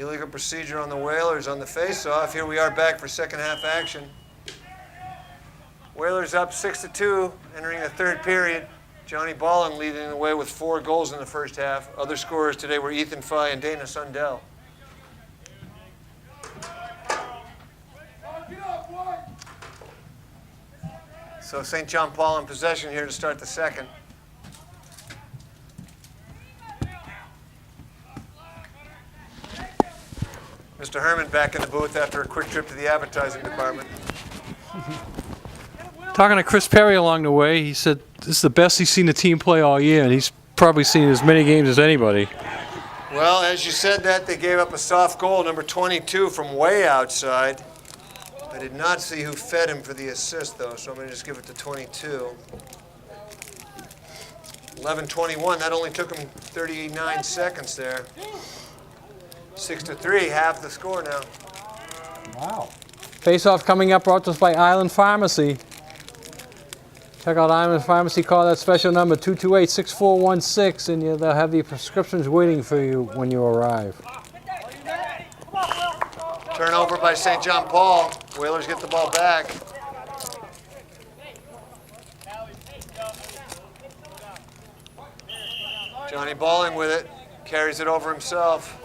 Illegal procedure on the Whalers on the face-off. Here we are back for second half action. Whalers up 6-2, entering the third period. Johnny Ballin leading the way with 4 goals in the first half. Other scorers today were Ethan Fye and Dana Sundell. So St. John Paul in possession here to start the second. Mr. Herman back in the booth after a quick trip to the advertising department. Talking to Chris Perry along the way, he said this is the best he's seen the team play all year, and he's probably seen as many games as anybody. Well, as you said that, they gave up a soft goal, number 22, from way outside. I did not see who fed him for the assist, though, so I'm going to just give it to 22. 11-21, that only took him 39 seconds there. 6-3, half the score now. Wow. Face-off coming up, brought to us by Island Pharmacy. Check out Island Pharmacy, call that special number 228-6416, and they'll have the prescriptions waiting for you when you arrive. Turnover by St. John Paul. Whalers get the ball back. Johnny Ballin with it. Carries it over himself.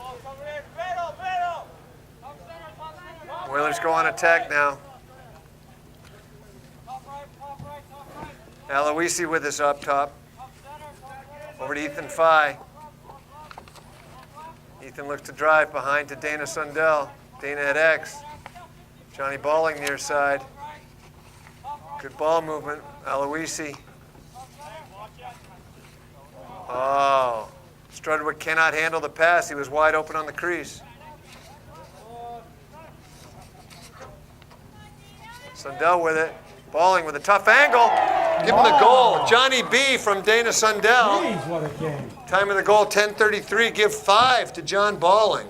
Whalers go on attack now. Aloisi with us up top. Over to Ethan Fye. Ethan looks to drive behind to Dana Sundell. Dana at X. Johnny Balling near side. Good ball movement. Aloisi. Oh. Strudwick cannot handle the pass. He was wide open on the crease. Sundell with it. Balling with a tough angle. Give him the goal. Johnny B. from Dana Sundell. Jeez, what a game. Time of the goal, 10:33. Give 5 to John Balling.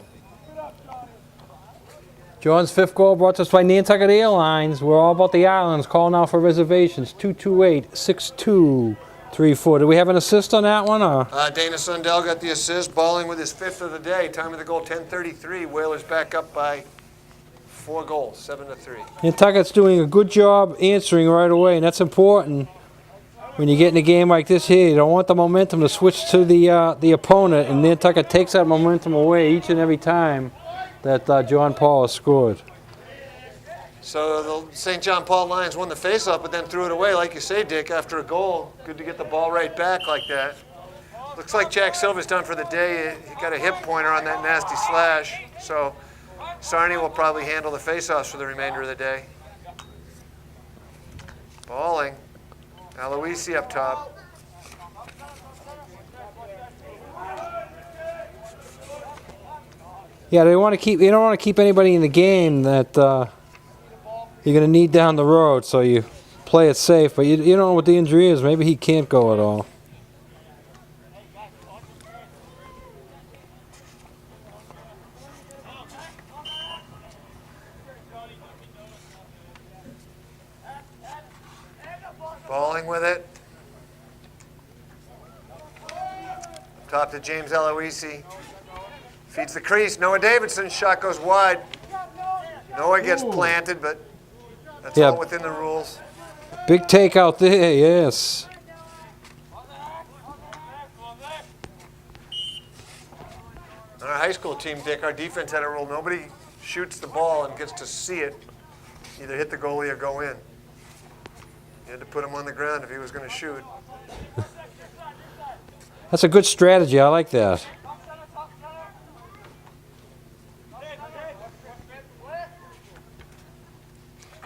John's 5th goal brought to us by Nantucket Airlines. We're all about the islands. Call now for reservations, 228-6234. Do we have an assist on that one? Or? Dana Sundell got the assist. Balling with his 5th of the day. Time of the goal, 10:33. Whalers back up by 4 goals, 7-3. Nantucket's doing a good job answering right away, and that's important. When you get in a game like this here, you don't want the momentum to switch to the opponent, and Nantucket takes that momentum away each and every time that John Paul has scored. So the St. John Paul Lions won the faceoff, but then threw it away, like you say, Dick, after a goal. Good to get the ball right back like that. Looks like Jack Silva's done for the day. He got a hip pointer on that nasty slash. So Sarney will probably handle the faceoffs for the remainder of the day. Balling. Aloisi up top. Yeah, they don't want to keep anybody in the game that you're going to need down the road, so you play it safe. But you don't know what the injury is. Maybe he can't go at all. Balling with it. Top to James Aloisi. Feeds the crease. Noah Davidson's shot goes wide. Noah gets planted, but that's all within the rules. Big take out there, yes. On our high school team, Dick, our defense had a rule. Nobody shoots the ball and gets to see it. Either hit the goalie or go in. You had to put him on the ground if he was going to shoot. That's a good strategy. I like that.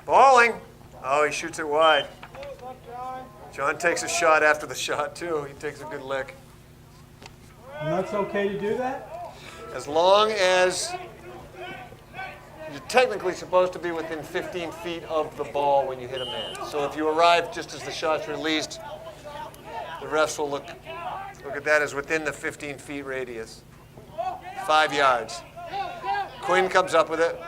Balling. Oh, he shoots it wide. John takes a shot after the shot, too. He takes a good lick. And that's okay to do that? As long as you're technically supposed to be within 15 feet of the ball when you hit a man. So if you arrive just as the shot's released, the refs will look at that as within the 15 feet radius. 5 yards. Quinn comes up with it.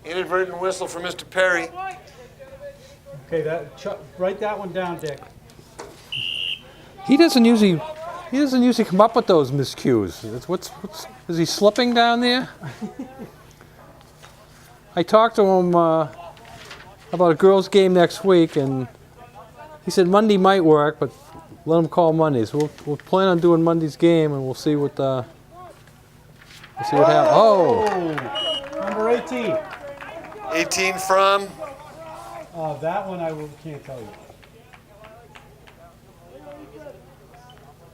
Inadvertent whistle for Mr. Perry. Okay, write that one down, Dick. He doesn't usually come up with those miscues. Is he slipping down there? I talked to him about a girls' game next week, and he said Monday might work, but let him call Mondays. We'll plan on doing Monday's game, and we'll see what happens. Oh, Number 18. 18 from? That one can't tell you.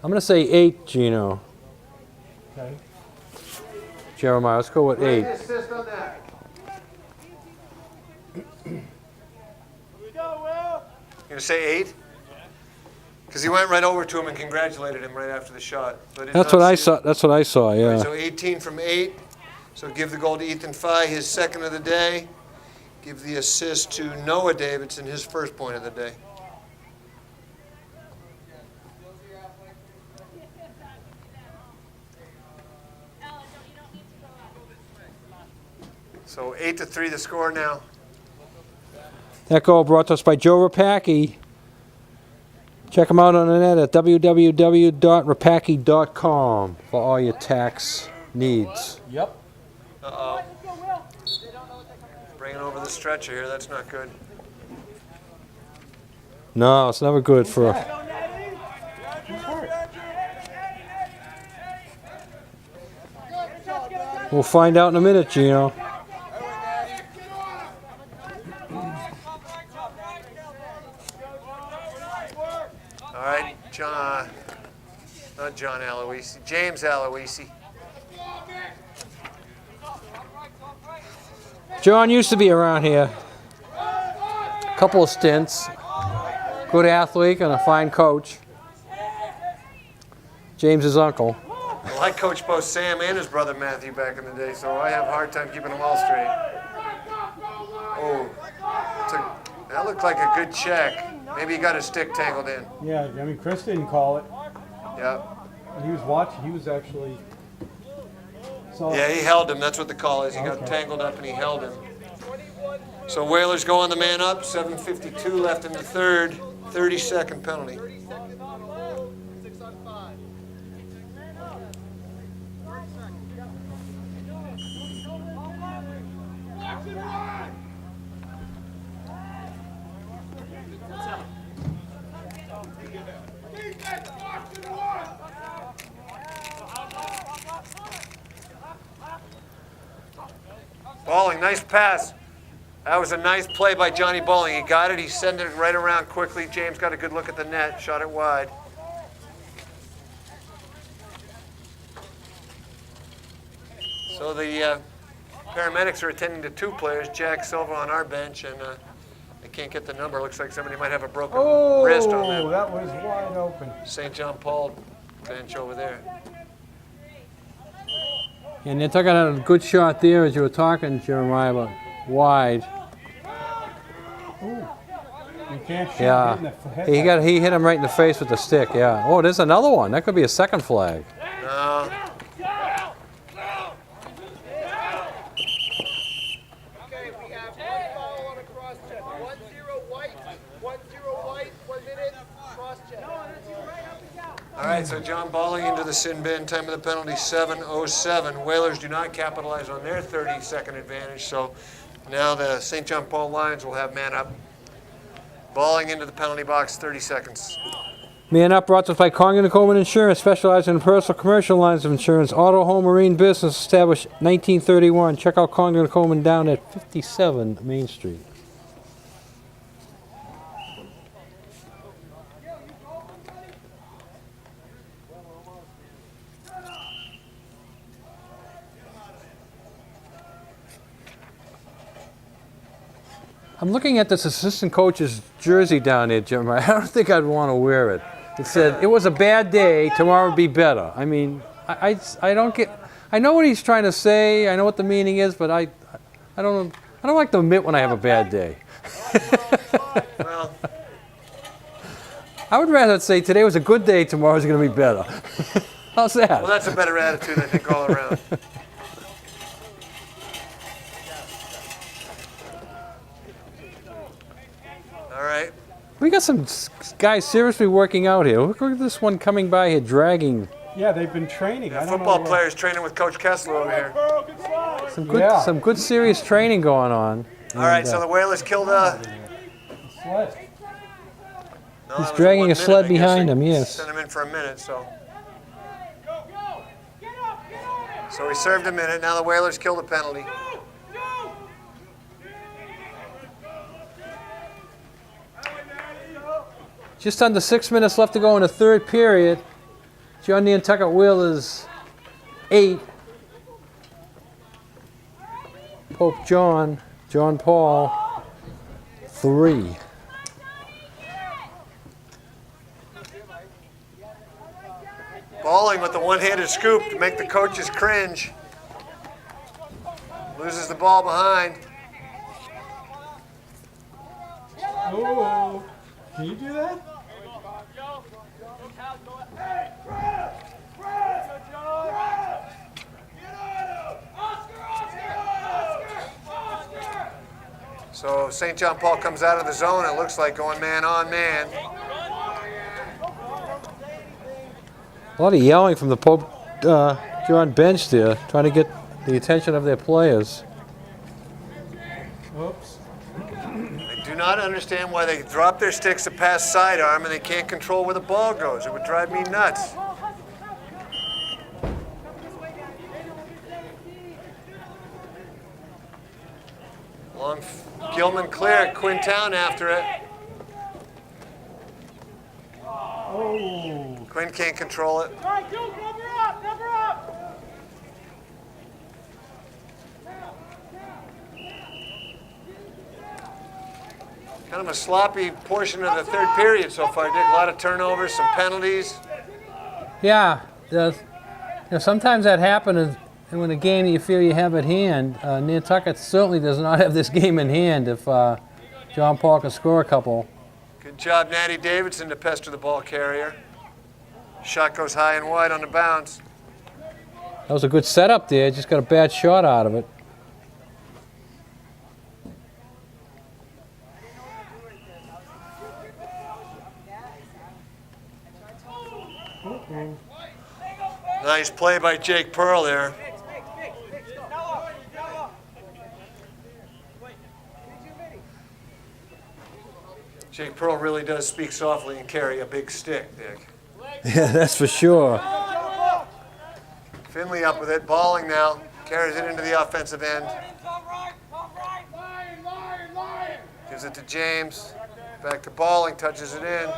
I'm gonna say 8, Gino. Okay. Jeremiah, let's go with 8. Assist on that. You gonna say 8? Because he went right over to him and congratulated him right after the shot. So That's what I saw. That's what I saw. Yeah. Right, so 18 from 8. So give the goal to Ethan Fye, his second of the day. Give the assist to Noah Davidson, his first point of the day. So 8-3 the score now. That goal brought to us by Joe Rapacki. Check him out on the net at www.rapacki.com for all your tax needs. Yep. Uh-oh. Bringing over the stretcher here. That's not good. No, it's never good for. We'll find out in a minute, Gino. All right, not John Aloisi, James Aloisi. John used to be around here. Couple of stints. Good athlete and a fine coach. James's uncle. Well, I coached both Sam and his brother Matthew back in the day, so I have a hard time keeping them all straight. Oh, that looked like a good check. Maybe he got his stick tangled in. Yeah, I mean, Chris didn't call it. Yep. He was watching. He was actually. Yeah, he held him. That's what the call is. He got tangled up and he held him. So Whalers go on the man up. 7:52 left in the third. 30-second penalty. Balling, nice pass. That was a nice play by Johnny Balling. He got it. He sent it right around quickly. James got a good look at the net, shot it wide. So the paramedics are attending to 2 players, Jack Silva on our bench, and I can't get the number. Looks like somebody might have a broken wrist on Oh, that that was wide open. St. John Paul bench over there. And they took out a good shot there as you were talking, Jeremiah, about wide. Ooh. You can't shoot Yeah. in the head. He hit him right in the face with the stick, yeah. Oh, there's another one. That could be a second flag. No. Okay, we have 1 foul on a cross check. 1-0 white, 1-0 white, 1 minute, cross check. All right, so John Balling into the sin bin. Time of the penalty, 7:07. Whalers do not capitalize on their 30-second advantage, so now the St. John Paul Lions will have man up. Balling into the penalty box, 30 seconds. Man Up brought to us by Congdon & Coleman Insurance, specializing in personal commercial lines of insurance, auto, home, marine business, established 1931. Check out Congdon & Coleman down at 57 Main Street. I'm looking at this assistant coach's jersey down there, Jim. I don't think I'd want to wear it. It said, "It was a bad day, tomorrow will be better." I mean, I don't get, I know what he's trying to say, I know what the meaning is, but I don't like to admit when I have a bad day. Well, I would rather say today was a good day, tomorrow's going to be better. How's that? well, that's a better attitude, I think, all around. All right. We got some guys seriously working out here. Look at this one coming by here, dragging. Yeah, they've been training. I don't Football know players training with Coach Kessler over here. Some good serious training going on. All right, so the Whalers killed sled. no, He's that was dragging 1 a sled minute. I guess behind they him, yes. Sent him in for a minute, so. So he served a minute. Now the Whalers killed a penalty. Just under 6 minutes left to go in the third period. John Nantucket Whalers 8. Pope John Paul 3. Balling with the one-handed scoop to make the coaches cringe. Loses the ball behind. Oh, can you do that? So St. John Paul comes out of the zone. It looks like going man on man. A lot of yelling from the Pope John bench there, trying to get the attention of their players. Oops. I do not understand why they drop their sticks to pass sidearm and they can't control where the ball goes. It would drive me nuts. Long Gilman clear, Quintown after it. Oh. Quinn can't control it. All right, Duke, number up, number up. Kind of a sloppy portion of the third period so far, Dick. A lot of turnovers, some penalties. Yeah, sometimes that happens, and when a game you feel you have at hand. Nantucket certainly does not have this game in hand if John Paul can score a couple. Good job, Natty Davidson, to pester the ball carrier. Shot goes high and wide on the bounce. That was a good setup there, just got a bad shot out of it. Nice play by Jake Pearl there. Jake Pearl really does speak softly and carry a big stick, Dick. Yeah, that's for sure. Finley up with it, balling now. Carries it into the offensive end. Gives it to James. Back to balling, touches it in.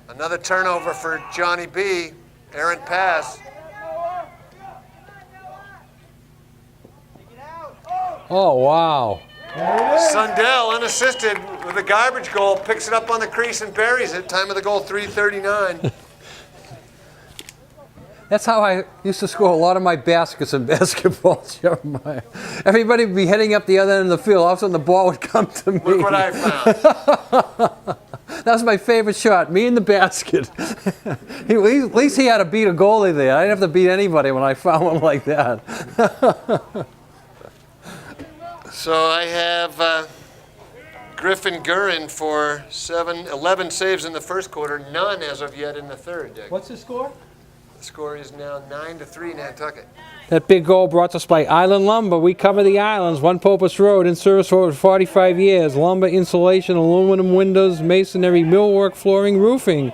Another turnover for Johnny B. Errant pass. Oh, wow. Sundell, unassisted with a garbage goal, picks it up on the crease and buries it. Time of the goal, 3:39. That's how I used to score a lot of my baskets in basketball, Jeremiah. Everybody would be heading up the other end of the field. All of a sudden, the ball would come to me. Look what I found. That was my favorite shot, me in the basket. At least he had to beat a goalie there. I didn't have to beat anybody when I found one like that. So I have Griffin Gurin for 11 saves in the first quarter, none as of yet in the third, Dick. What's the score? The score is now 9-3 Nantucket. That big goal brought to us by Island Lumber. We cover the islands, 1 Popus Road, in service for over 45 years. Lumber, insulation, aluminum windows, masonry, millwork, flooring, roofing.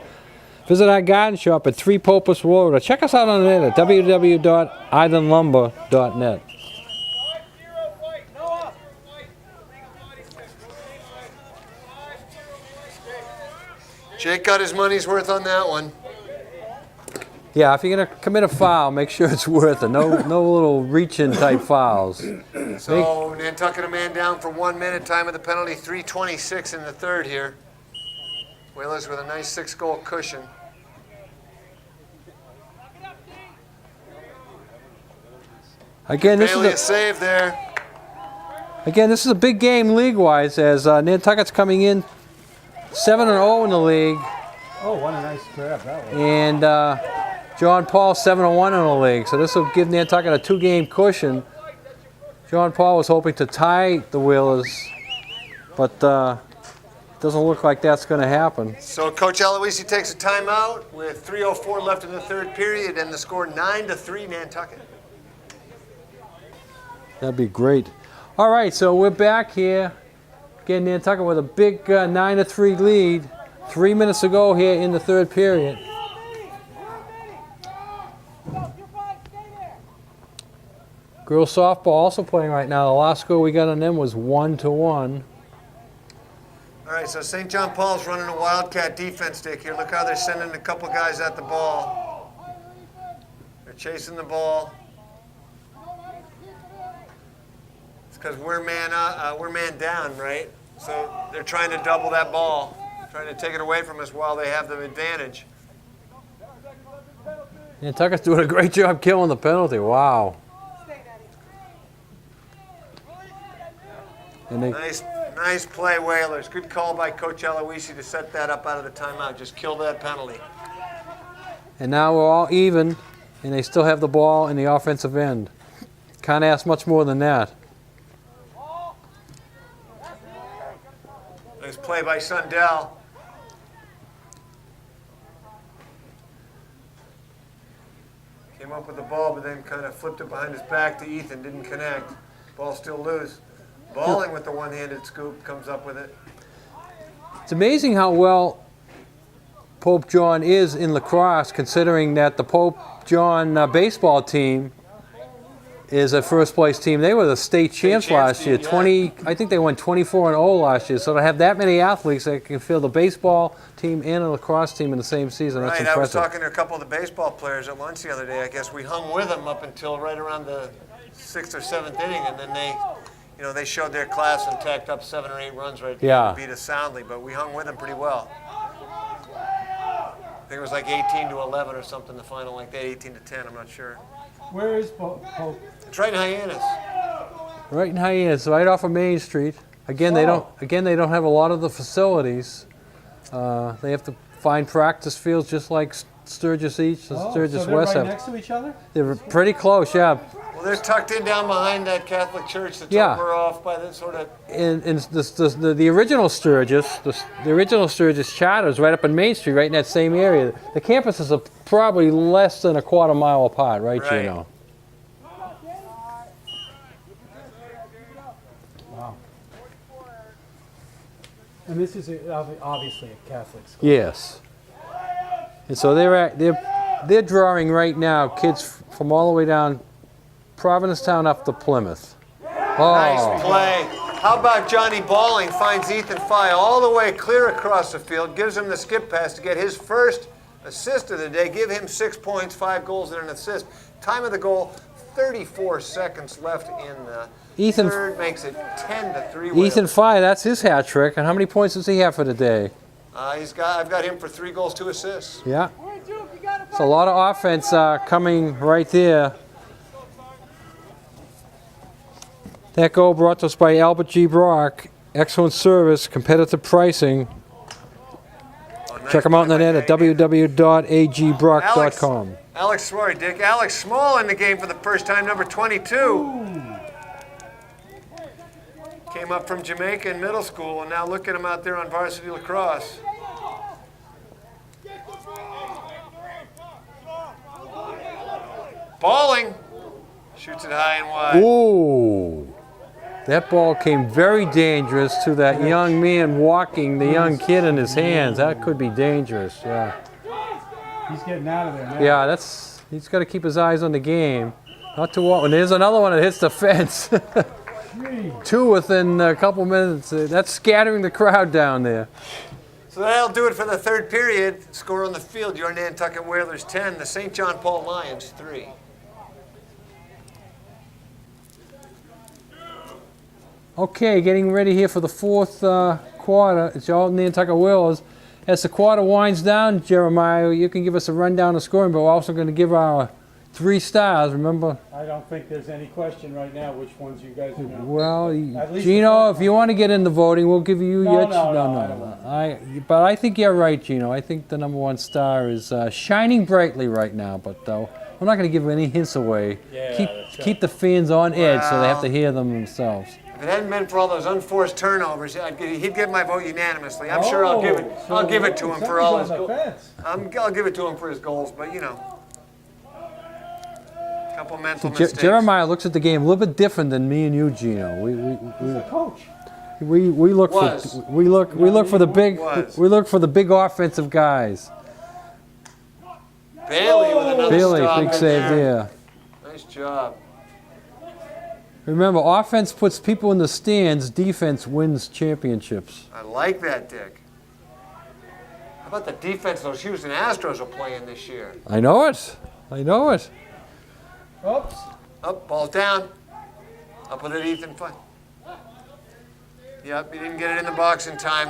Visit our garden shop at 3 Popus Road or check us out on the net at www.islandlumber.net. Jake got his money's worth on that one. Yeah, if you're going to commit a foul, make sure it's worth it. No little reach-in type fouls. So Nantucket a man down for 1 minute. Time of the penalty, 3:26 in the third here. Whalers with a nice 6-goal cushion. Again, this Barely a is save there. this is a big game league-wise as Nantucket's coming in 7-0 in the league. Oh, what a nice grab that was. And John Paul 7-1 in the league, so this will give Nantucket a 2-game cushion. John Paul was hoping to tie the Whalers but doesn't look like that's going to happen. So Coach Aloisi takes a timeout with 3:04 left in the third period, and the score 9-3 Nantucket. That'd be great. All right, so we're back here. Again, Nantucket with a big 9-3 lead. 3 minutes to go here in the third period. Girls softball also playing right now. The last score we got on them was 1-1. All right, so St. John Paul's running a Wildcat defense stick here. Look how they're sending a couple guys at the ball. They're chasing the ball. It's because we're man down, right? So they're trying to double that ball, trying to take it away from us while they have the advantage. Nantucket's doing a great job killing the penalty. Wow. And Nice play, Whalers. Good call by Coach Aloisi to set that up out of the timeout. Just kill that penalty. And now we're all even, and they still have the ball in the offensive end. Can't ask much more than that. Nice play by Sundell. Came up with the ball, but then kind of flipped it behind his back to Ethan. Didn't connect. Ball still loose. Balling with the one-handed scoop, comes up with it. It's amazing how well Pope John is in lacrosse, considering that the Pope John baseball team is a first-place team. They were the state champs last year. Yeah. I think they went 24-0 last year. So to have that many athletes that can field the baseball team and a lacrosse team in the same season, that's Right, impressive. I was talking to a couple of the baseball players at lunch the other day. I guess we hung with them up until right around the 6th or 7th inning, and then they showed their class and tacked up 7 or 8 runs right there and beat us soundly, but we hung with them pretty well. I think it was like 18-11 or something, the final like that, 18-10, I'm not sure. Where is Pope? It's right in Hyannis. Right in Hyannis, right off of Main Street. Again, they don't have a lot of the facilities. They have to find practice fields just like Sturgis East and Sturgis so they're West right have. next to each other? They're pretty close, yeah. Well, they're tucked in down behind that Catholic church that's Yeah. over off by the sort of... And the original Sturgis, the original Sturgis charter is right up on Main Street, right in that same area. The campuses are probably less than a quarter mile apart, right. Gino? Wow. And this is obviously a Catholic school. Yes. And so they're drawing right now kids from all the way down Provincetown up to Plymouth. Oh. Nice play. How about Johnny Balling finds Ethan Fye all the way clear across the field, gives him the skip pass to get his first assist of the day, give him 6 points, 5 goals and an assist. Time of the goal, 34 seconds left in the third, makes it 10-3. Ethan Fye, that's his hat trick. And how many points does he have for the day? I've got him for 3 goals, 2 assists. Yeah. It's a lot of offense coming right there. That goal brought to us by Albert G. Brock. Excellent service, competitive pricing. Check them out on the net at www.agbrock.com. Alex Small in the game for the first time, number 22. Came up from Jamaica in middle school, and now look at him out there on varsity lacrosse. Balling. Shoots it high and wide. Ooh. That ball came very dangerous to that young man walking the young kid in his hands. That could be dangerous, yeah. He's getting out of there now. Yeah, he's got to keep his eyes on the game. Not too often. There's another one that hits the fence. 2 within a couple minutes. That's scattering the crowd down there. So that'll do it for the third period. Score on the field, your Nantucket Whalers 10, the St. John Paul Lions 3. Okay, getting ready here for the fourth quarter. It's all Nantucket Whalers. As the quarter winds down, Jeremiah, you can give us a rundown of scoring, but we're also going to give our 3 stars, remember? I don't think there's any question right now which ones you guys are going Well, At least Gino, the if you want to get in the voting, we'll give you No, your... no, I don't want But I think you're right, Gino. I think the number 1 star is shining brightly right now, but we're not going to give any hints away. Yeah, keep that's right. keep the fans on edge so they have to hear them themselves. If it hadn't been for all those unforced turnovers, he'd get my vote unanimously. I'm sure I'll give it to him for all his goals. I'll give it to him for his goals, but you know, a couple mental mistakes. Jeremiah looks at the game a little bit different than me and you, Gino. He's a coach. We look for the big offensive guys. Bailey with another stop big in save there. there. Nice job. Remember, offense puts people in the stands. Defense wins championships. I like that, Dick. How about the defense those Houston Astros are playing this year? I know it. Oops. Up, ball's down. Up with it, Ethan. Fine. Yep, you didn't get it in the box in time.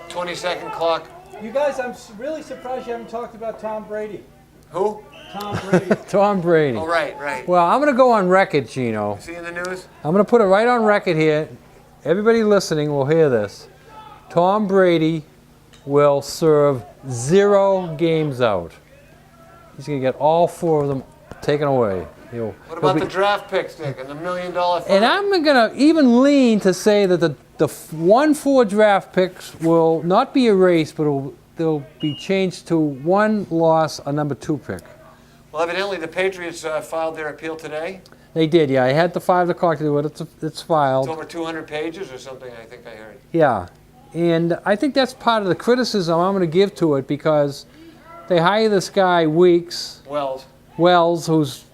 20-second clock. You guys, I'm really surprised you haven't talked about Tom Brady. Who? Tom Brady. Tom Brady. Oh, right. Well, I'm going to go on record, Gino. See in the news? I'm going to put it right on record here. Everybody listening will hear this. Tom Brady will serve 0 games out. He's going to get all 4 of them taken away. What about the draft picks, Dick, and the $1 million fund? And I'm going to even lean to say that the 1-4 draft picks will not be erased, but they'll be changed to 1 loss, a number 2 pick. Well, evidently the Patriots filed their appeal today. They did, yeah. I had the 5 o'clock to do it. It's filed. It's over 200 pages or something, I think I heard. Yeah. And I think that's part of the criticism I'm going to give to it, because they hire this guy, Weeks. Wells, who's,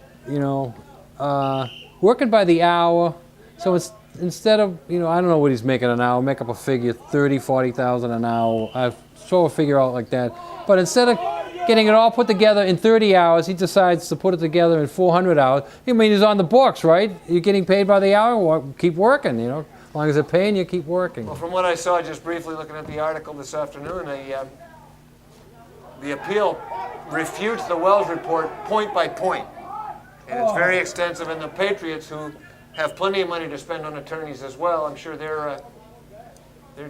working by the hour. So it's instead of, I don't know what he's making an hour, make up a figure, $30,000-$40,000 an hour. I've throw a figure out like that. But instead of getting it all put together in 30 hours, he decides to put it together in 400 hours. I mean, he's on the books, right? You're getting paid by the hour, well, keep working, As long as they're paying you, keep working. Well, from what I saw, just briefly looking at the article this afternoon, the appeal refutes the Wells report point by point. And it's very extensive, and the Patriots, who have plenty of money to spend on attorneys as well, I'm sure they're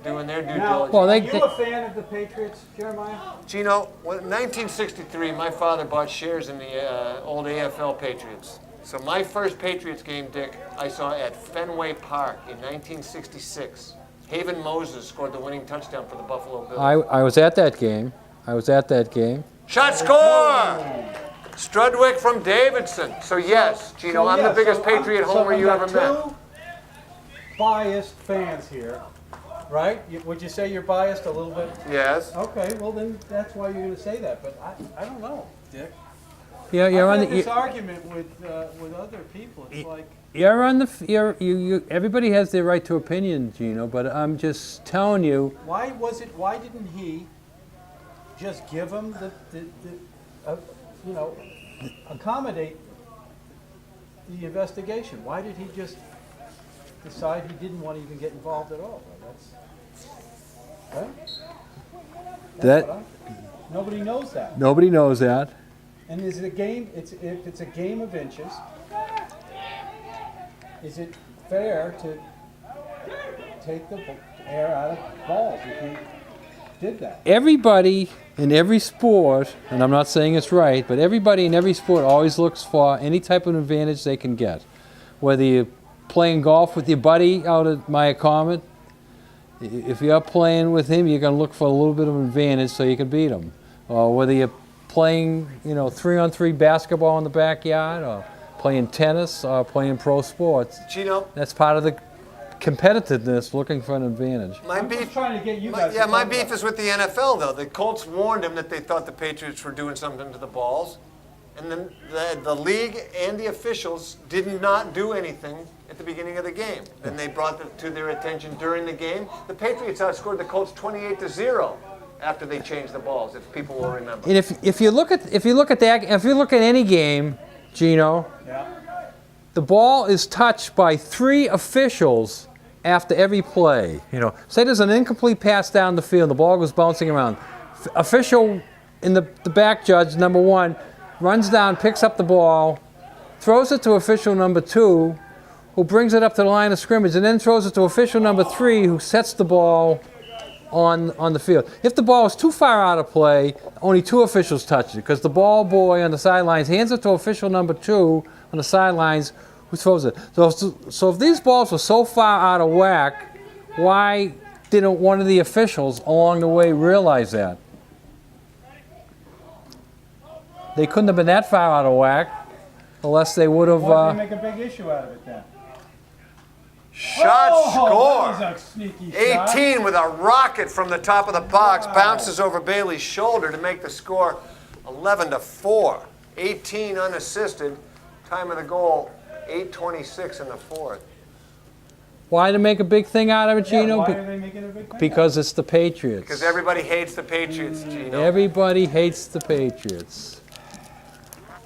doing their due diligence. Well, are you a fan of the Patriots, Jeremiah? Gino, in 1963, my father bought shares in the old AFL Patriots. So my first Patriots game, Dick, I saw at Fenway Park in 1966. Haven Moses scored the winning touchdown for the Buffalo Bills. I was at that game. Shot score! Strudwick from Davidson. So yes, Gino, I'm the biggest Patriot homer you ever met. Two biased fans here, right? Would you say you're biased a little bit? Yes. Okay, well then that's why you're going to say that. But I don't know, Dick. Yeah, you're I've on had this argument with other people. It's like everybody has their right to opinion, Gino. But I'm just telling you. Why didn't he just give him accommodate the investigation? Why did he just decide he didn't want to even get involved at all? Nobody knows that. Nobody knows that. And is it a game? If it's a game of inches, is it fair to take the air out of balls if he did that? Everybody in every sport, and I'm not saying it's right, but everybody in every sport always looks for any type of advantage they can get. Whether you're playing golf with your buddy out at Maya Comet, if you're playing with him, you're going to look for a little bit of an advantage so you can beat him. Or whether you're playing, 3-on-3 basketball in the backyard, or playing tennis, or playing pro sports. Gino, that's part of the competitiveness, looking for an advantage. I'm just trying to get you guys. My beef is with the NFL, though. The Colts warned him that they thought the Patriots were doing something to the balls, and then the league and the officials did not do anything at the beginning of the game. Then they brought it to their attention during the game. The Patriots outscored the Colts 28-0 after they changed the balls, if people will remember. And if you look at any game, Gino, the ball is touched by 3 officials after every play. Say there's an incomplete pass down the field, the ball goes bouncing around. Official in the back judge, number 1, runs down, picks up the ball, throws it to official number 2, who brings it up to the line of scrimmage, and then throws it to official number 3, who sets the ball on the field. If the ball is too far out of play, only 2 officials touch it, because the ball boy on the sidelines hands it to official number 2 on the sidelines, Who throws it? So if these balls were so far out of whack, why didn't one of the officials along the way realize that? They couldn't have been that far out of whack unless they would have. Why did they make a big issue out of it then? Shot Oh, score. that was a sneaky shot. 18 with a rocket from the top of the box, bounces over Bailey's shoulder to make the score 11-4. 18 unassisted. Time of the goal, 8:26 in the fourth. Why to make a big thing out of it, Yeah, Gino? why are they making a big thing? Because it's the Patriots. Because everybody hates the Patriots, Gino. Everybody hates the Patriots.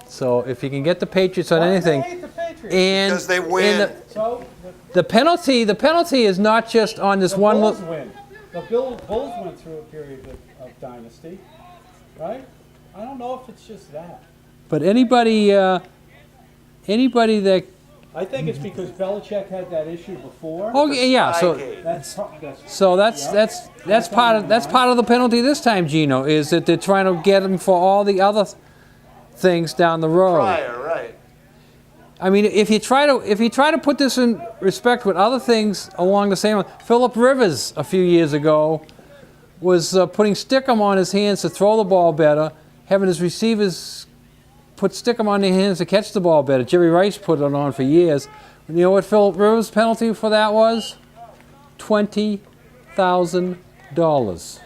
So if you can get the Patriots on Why do anything, they hate the Patriots? and Because they win. and So the penalty is not just on this the one. Bulls win. The Bulls went through a period of dynasty, right? I don't know if it's just that. But anybody that I think it's because Belichick had that issue before. oh yeah, so Spygate. that's part of the penalty this time, Gino, is that they're trying to get him for all the other things down the road. Prior, right. I mean, if you try to put this in respect with other things along the same line, Phillip Rivers a few years ago was putting stickum on his hands to throw the ball better, having his receivers put stickum on their hands to catch the ball better. Jerry Rice put it on for years. You know what Phillip Rivers' penalty for that was? $20,000.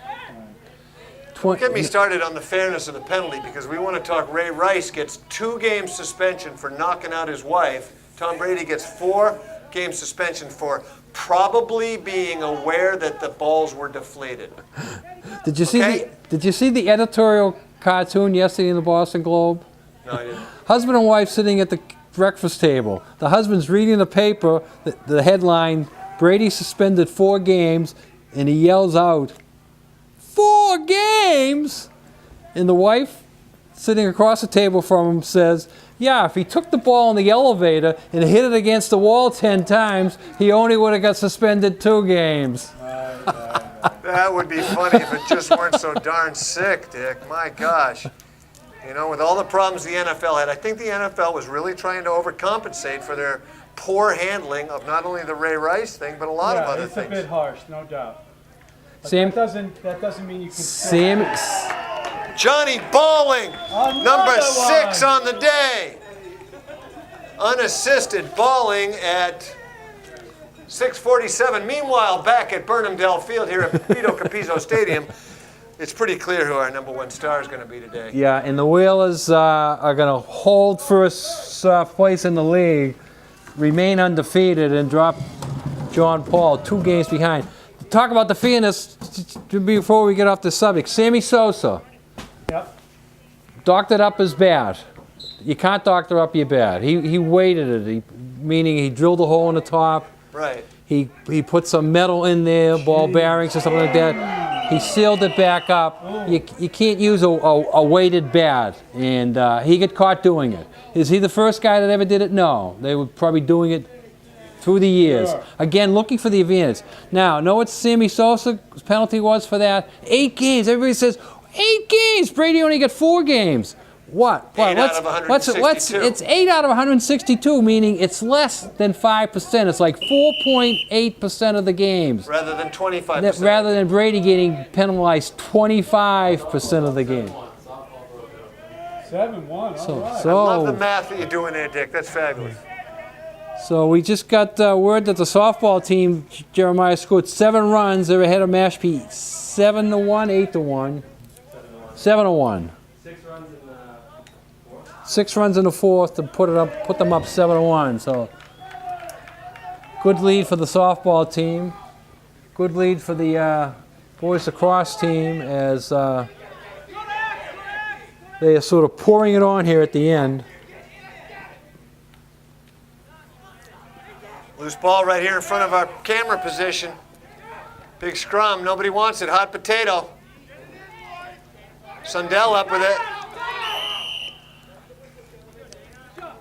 Don't get me started on the fairness of the penalty, because we want to talk. Ray Rice gets 2 game suspension for knocking out his wife. Tom Brady gets 4 game suspension for probably being aware that the balls were deflated. Did you see the editorial cartoon yesterday in the Boston Globe? No, I didn't. Husband and wife sitting at the breakfast table. The husband's reading the paper, the headline, Brady suspended 4 games, and he yells out, 4 games? And the wife, sitting across the table from him, says, yeah, if he took the ball in the elevator and hit it against the wall 10 times, he only would have got suspended 2 games. That would be funny if it just weren't so darn sick, Dick. My gosh. You know, with all the problems the NFL had, I think the NFL was really trying to overcompensate for their poor handling of not only the Ray Rice thing, but a lot of other it's things. a bit harsh, no doubt. But Sam- that doesn't mean you can still Johnny Balling, Another number 6 one. on the day. Unassisted Balling at 6:47. Meanwhile, back at Burnhamdale Field here at Vito Capizzo Stadium, it's pretty clear who our number 1 star is going to be today. Yeah, and the Whalers are going to hold first place in the league, remain undefeated, and drop John Paul 2 games behind. Talk about the fairness before we get off the subject. Sammy Sosa, Yep. doctored up his bat. You can't doctor up your bat. He weighted it, meaning he drilled a hole in the top. Right. He put some metal in there, ball bearings or something like that. He sealed it back up. You can't use a weighted bat, and he got caught doing it. Is he the first guy that ever did it? No. They were probably doing it through the years. Sure. Again, looking for the advantage. Now, know what Sammy Sosa's penalty was for that? 8 games. Everybody says, 8 games. Brady only got 4 games. What? 8 out of 162. It's 8 out of 162, meaning it's less than 5%. It's like 4.8% of the games. Rather than 25%. Rather than Brady getting penalized 25% of the game. 7-1, all right. I love the math that you're doing there, Dick. That's fabulous. So we just got word that the softball team, Jeremiah, scored 7 runs. They're ahead of Mashpee 7-1, 8-1. 7-1. 6 runs in the fourth to put them up 7-1. So good lead for the softball team. Good lead for the boys lacrosse team as they are sort of pouring it on here at the end. Loose ball right here in front of our camera position. Big scrum. Nobody wants it. Hot potato. Sundell up with it.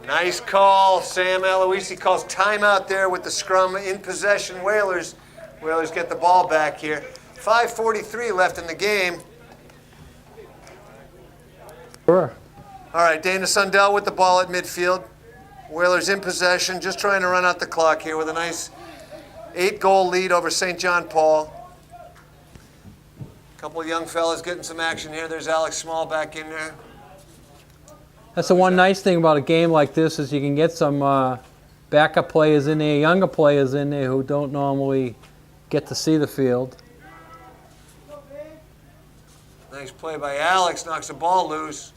Nice call. Sam Aloisi calls timeout there with the scrum in possession. Whalers get the ball back here. 5:43 left in the game. Sure. All right, Dana Sundell with the ball at midfield. Whalers in possession, just trying to run out the clock here with a nice 8-goal lead over St. John Paul. A couple of young fellas getting some action here. There's Alex Small back in there. That's the one nice thing about a game like this is you can get some backup players in there, younger players in there who don't normally get to see the field. Nice play by Alex, knocks the ball loose.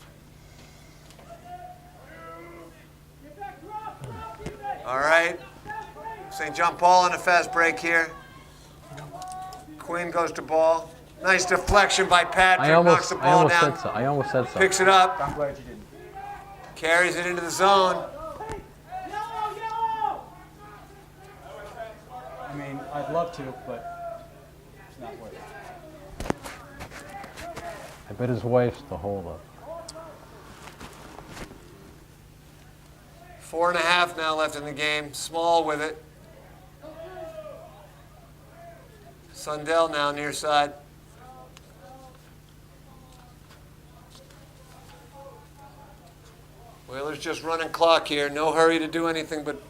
All right, St. John Paul on a fast break here. Quinn goes to ball. Nice deflection by Patrick, knocks the ball down. I almost said so. Picks it up, I'm glad you didn't. carries it into the zone. I mean, I'd love to, but it's not worth it. I bet his wife's the holder. 4.5 now left in the game. Small with it. Sundell now near side. Whalers just running clock here. No hurry to do anything but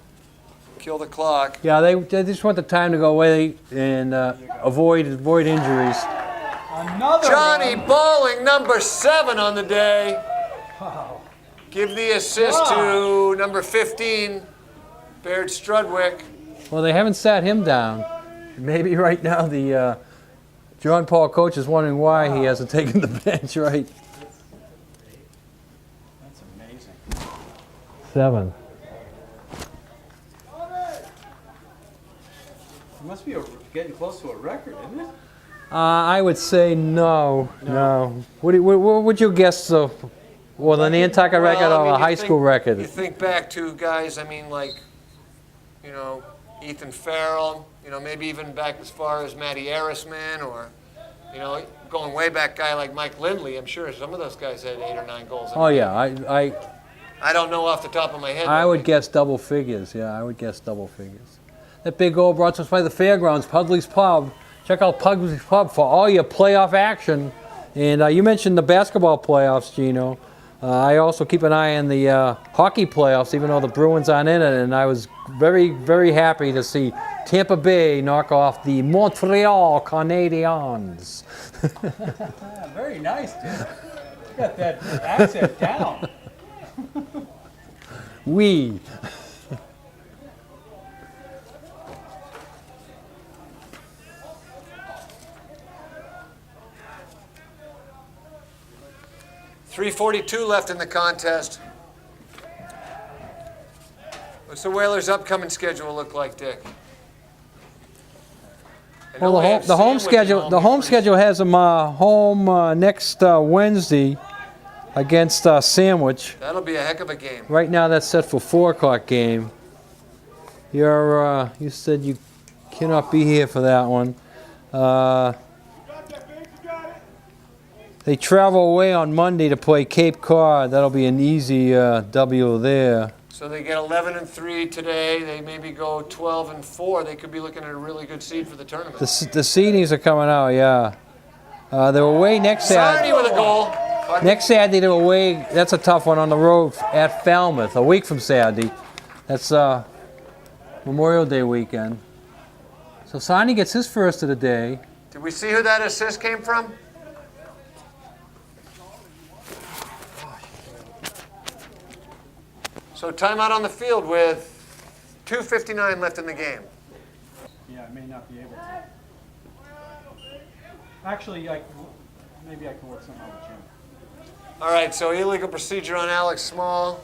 kill the clock. Yeah, they just want the time to go away and avoid injuries. Another Johnny one. Bowling, number 7 on the day. Wow. Give the assist to number 15, Baird Strudwick. Well, they haven't sat him down. Maybe right now the John Paul coach is wondering why he hasn't taken the bench, right? That's amazing. 7. It must be getting close to a record, isn't it? I would say no. What would you guess? Well, the Nantucket record or a high school record? You think back to guys, I mean, like, you know, Ethan Farrell, you know, maybe even back as far as Matty Arisman, or, you know, going way back, guy like Mike Lindley. I'm sure some of those guys had 8 or 9 goals. Oh yeah, I don't know off the top of my head. I would guess double figures. Yeah, I would guess double figures. That big goal brought to us by the Fairgrounds, Pudley's Pub. Check out Pudley's Pub for all your playoff action. And you mentioned the basketball playoffs, Gino. I also keep an eye on the hockey playoffs, even though the Bruins aren't in it. And I was very, very happy to see Tampa Bay knock off the Montreal Canadiens. Very nice, dude. You got that accent down. Oui. .342 left in the contest. What's the Whalers' upcoming schedule look like, Dick? I know Well, we have the home Sandwich at schedule home. has them home next Wednesday against Sandwich. That'll be a heck of a game. Right now, that's set for 4:00 game. You said you cannot be here for that one. They travel away on Monday to play Cape Cod. That'll be an easy W there. So they get 11-3 today. They maybe go 12-4. They could be looking at a really good seed for the tournament. The seedings are coming out, yeah. They're away next Saturday. Sarny with a goal. Next Saturday they're away. That's a tough one on the road at Falmouth. A week from Saturday. That's Memorial Day weekend. So Sarny gets his first of the day. Did we see who that assist came from? So timeout on the field with 2:59 left in the game. Yeah, I may not be able to. Actually, maybe I can work something out with Jim. All right, so illegal procedure on Alex Small.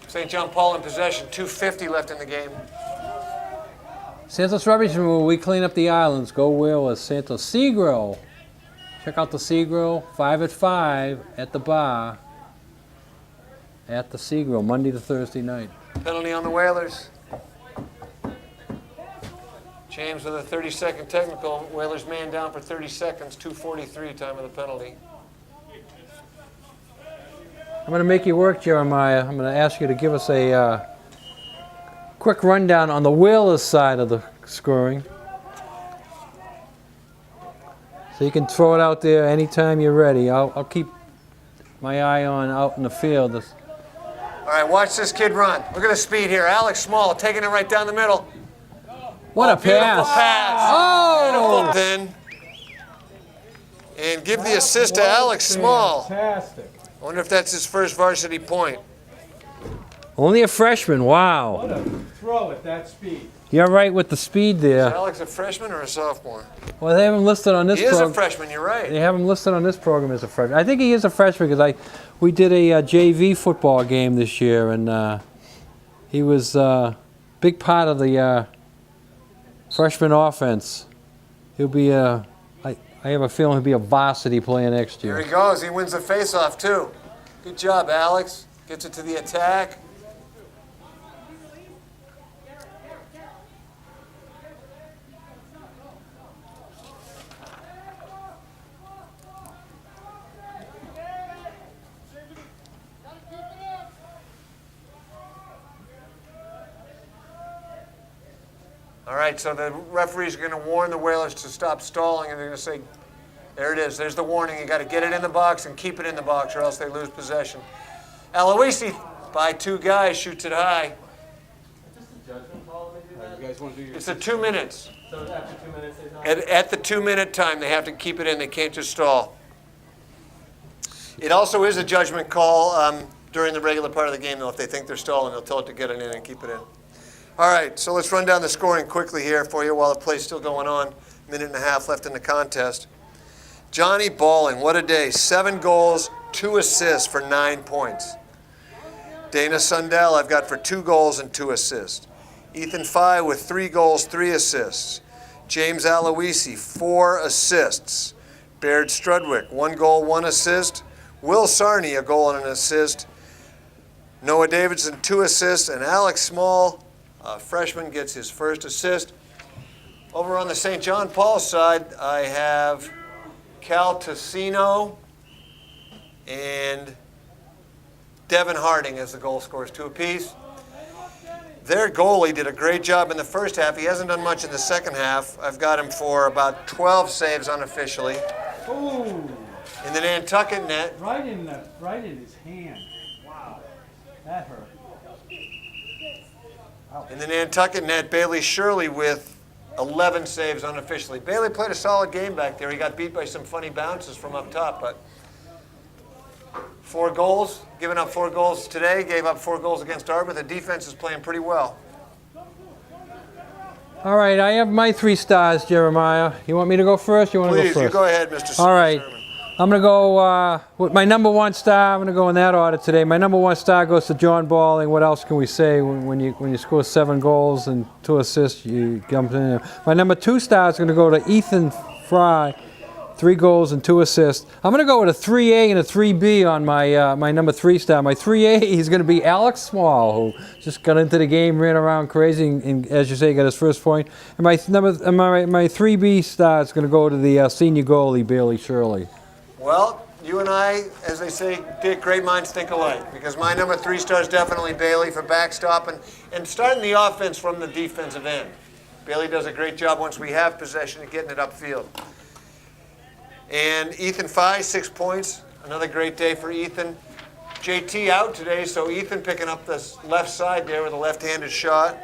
St. John Paul in possession, 2:50 left in the game. Santos Rubbish Removal, we clean up the islands. Go Whalers. Santos Sea Grill. Check out the Sea Grill, 5 at 5 at the bar. At the Sea Grill, Monday to Thursday night. Penalty on the Whalers. James with a 30-second technical. Whalers man down for 30 seconds, 2:43 time of the penalty. I'm going to make you work, Jeremiah. I'm going to ask you to give us a quick rundown on the Whalers side of the scoring. So you can throw it out there anytime you're ready. I'll keep my eye on out in the field. All right, watch this kid run. Look at the speed here. Alex Small taking it right down the middle. What a Beautiful pass. pass. Oh! Then, and give the assist to Alex Small. Fantastic. I wonder if that's his first varsity point. Only a freshman, wow. What a throw at that speed. You're right with the speed Is there. Alex a freshman or a sophomore? Well, they have him listed on this He is a program. freshman, you're right. They have him listed on this program as a freshman. I think he is a freshman because we did a JV football game this year, and he was a big part of the freshman offense. He'll be I have a feeling he'll be a varsity player next year. Here he goes. He wins the faceoff too. Good job, Alex. Gets it to the attack. All right, so the referees are going to warn the Whalers to stop stalling, and they're going to say, there it is. There's the warning. You got to get it in the box and keep it in the box, or else they lose possession. Aloisi, by two guys, shoots it high. You guys want to do your It's a 2 minutes. So after 2 minutes, they don't. At the 2 minute time, they have to keep it in. They can't just stall. It also is a judgment call during the regular part of the game, though. If they think they're stalling, they'll tell it to get it in and keep it in. All right, so let's run down the scoring quickly here for you while the play's still going on. Minute and a half left in the contest. Johnny Balling, what a day. 7 goals, 2 assists for 9 points. Dana Sundell, I've got for 2 goals and 2 assists. Ethan Fye with 3 goals, 3 assists. James Aloisi, 4 assists. Baird Strudwick, 1 goal, 1 assist. Will Sarney, a goal and an assist. Noah Davidson, 2 assists. And Alex Small, a freshman, gets his first assist. Over on the St. John Paul side, I have Cal Tessino and Devin Harding as the goal scorers, 2 apiece. Their goalie did a great job in the first half. He hasn't done much in the second half. I've got him for about 12 saves unofficially. Ooh, In the Nantucket net, right in his hand. Wow, that hurt. in the Nantucket net, Bailey Shirley with 11 saves unofficially. Bailey played a solid game back there. He got beat by some funny bounces from up top, but 4 goals, giving up 4 goals today, gave up 4 goals against Dartmouth. The defense is playing pretty well. All right, I have my 3 stars, Jeremiah. You want me to go first? You want to go Please, first? you go ahead, Mr. All right. Sermon. I'm going to go with my number 1 star. I'm going to go in that order today. My number 1 star goes to John Balling. What else can we say? When you score 7 goals and 2 assists, you jump in there. My number 2 star is going to go to Ethan Fry. 3 goals and 2 assists. I'm going to go with a 3A and a 3B on my number 3 star. My 3A is going to be Alex Small, who just got into the game, ran around crazy, and as you say, got his first point. And my 3B star is going to go to the senior goalie, Bailey Shirley. Well, you and I, as they say, Dick, great minds think alike, because my number 3 star is definitely Bailey for backstop and starting the offense from the defensive end. Bailey does a great job once we have possession of getting it upfield. And Ethan Fye, 6 points. Another great day for Ethan. JT out today, so Ethan picking up the left side there with a left-handed shot.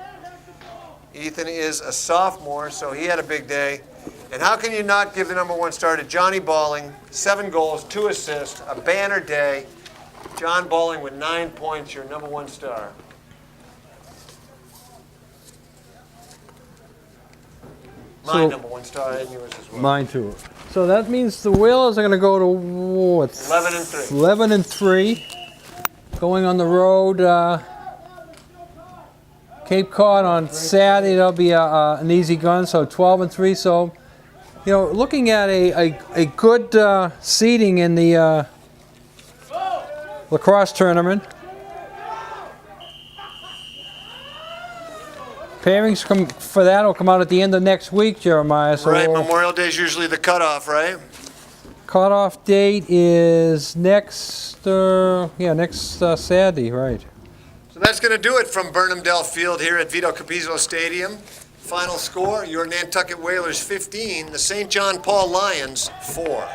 Ethan is a sophomore, so he had a big day. And how can you not give the number 1 star to Johnny Balling? 7 goals, 2 assists, a banner day. John Balling with 9 points, your number 1 star. My number 1 star and yours as well. Mine too. So that means the Whalers are going to go to what? 11 and 3. 11 and 3. Going on the road. Cape Cod on Saturday. That'll be an easy gun. So 12 and 3. So, looking at a good seeding in the lacrosse tournament. Pairings for that will come out at the end of next week, Jeremiah. So Right, Memorial Day is usually the cutoff, right? Cutoff date is next Saturday, right? So that's going to do it from Burnham Dell Field here at Vito Capizzo Stadium. Final score, your Nantucket Whalers 15, the St. John Paul Lions 4.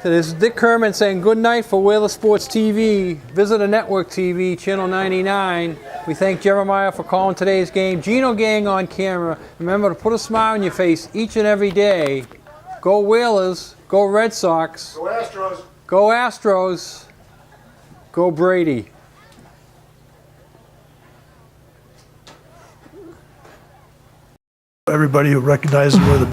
So this is Dick Kerman saying good night for Whaler Sports TV, Visitor Network TV, Channel 99. We thank Jeremiah for calling today's game. Gino Gang on camera. Remember to put a smile on your face each and every day. Go Whalers. Go Red Sox. Go Astros. Go Astros. Go Brady. Everybody who recognizes where the